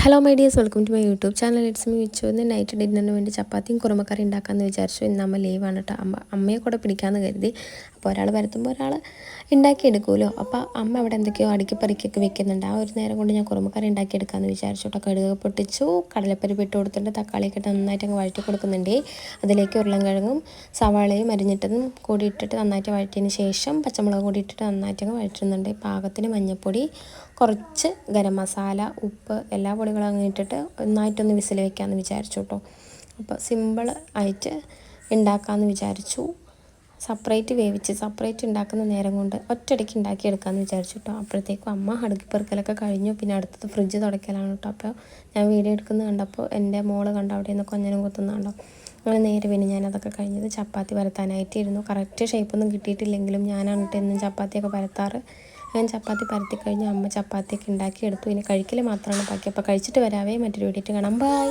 Hello my dears, welcome to my YouTube channel. It's me Vichu. ഇന്ന് night ഡിന്നറിന് വേണ്ടി ചപ്പാത്തിയും കുറുമക്കറി ഉണ്ടാക്കാമെന്ന് വിചാരിച്ചു. ഇന്ന് അമ്മ ലീവാണ് കേട്ടോ. അമ്മയെ കൂടെ പിടിക്കാമെന്ന് കരുതി. അപ്പോൾ ഒരാൾ വരുത്തുമ്പോൾ ഒരാൾ ഉണ്ടാക്കിയെടുക്കുമല്ലോ. അപ്പോൾ അമ്മ അവിടെ എന്തൊക്കെയോ അടുക്കിപ്പറിക്കൊക്കെ വെക്കുന്നുണ്ട്. ആ ഒരു നേരം കൊണ്ട് ഞാൻ കുറുമക്കറി ഉണ്ടാക്കിയെടുക്കാമെന്ന് വിചാരിച്ചു കേട്ടോ. കടുക് പൊട്ടിച്ചു, കടലപ്പരിപ്പ് ഇട്ട് കൊടുത്തിട്ട് തക്കാളിയൊക്കെ ഇട്ട് നന്നായിട്ട് അങ്ങ് വഴറ്റി കൊടുക്കുന്നുണ്ട്. അതിലേക്ക് ഉരുളൻകിഴങ്ങും സവാളയും അരിഞ്ഞിട്ടതും കൂടി ഇട്ടിട്ട് നന്നായിട്ട് വഴറ്റിയതിന് ശേഷം പച്ചമുളക് കൂടി ഇട്ടിട്ട് നന്നായിട്ട് അങ്ങ് വഴറ്റുന്നുണ്ട്. പാകത്തിന് മഞ്ഞൾപ്പൊടി, കുറച്ച് ഗരം മസാല, ഉപ്പ്, എല്ലാ പൊടികളും അങ്ങനെ ഇട്ടിട്ട് നന്നായിട്ടൊന്ന് വിസിൽ വയ്ക്കാമെന്ന് വിചാരിച്ചു കേട്ടോ. അപ്പോൾ സിമ്പിൾ ആയിട്ട് ഉണ്ടാക്കാമെന്ന് വിചാരിച്ചു. സെപ്പറേറ്റ് ഉണ്ടാക്കുന്ന നേരം കൊണ്ട് ഒറ്റയടിക്ക് ഉണ്ടാക്കിയെടുക്കാമെന്ന് വിചാരിച്ചു കേട്ടോ. അപ്പോഴത്തേക്കും അമ്മ അടുക്കിപ്പെറുക്കലൊക്കെ കഴിഞ്ഞു. പിന്നെ അടുത്തത് ഫ്രിഡ്ജ് തുടയ്ക്കലാണ് കേട്ടോ. അപ്പോൾ ഞാൻ വീഡിയോ എടുക്കുന്നത് കണ്ടപ്പോൾ എൻ്റെ മോള് കണ്ട അവിടെ നിന്ന് കൊഞ്ഞനും കുത്തുന്നുണ്ടോ. അങ്ങനെ നേരെ പിന്നെ ഞാനതൊക്കെ കഴിഞ്ഞത് ചപ്പാത്തി പരത്താനായിട്ടിരുന്നു. കറക്റ്റ് ഷേപ്പൊന്നും കിട്ടിയിട്ടില്ലെങ്കിലും ഞാനാണ് കേട്ടോ എന്നും ചപ്പാത്തിയൊക്കെ പരത്താറ്. ഞാൻ ചപ്പാത്തി പരത്തി കഴിഞ്ഞ് അമ്മ ചപ്പാത്തിയൊക്കെ ഉണ്ടാക്കിയെടുത്തു. ഇനി കഴിക്കൽ മാത്രമാണ് ബാക്കി. അപ്പോൾ കഴിച്ചിട്ട് വരാവേ, മറ്റൊരു വീഡിയോ കാണാം. ബൈ.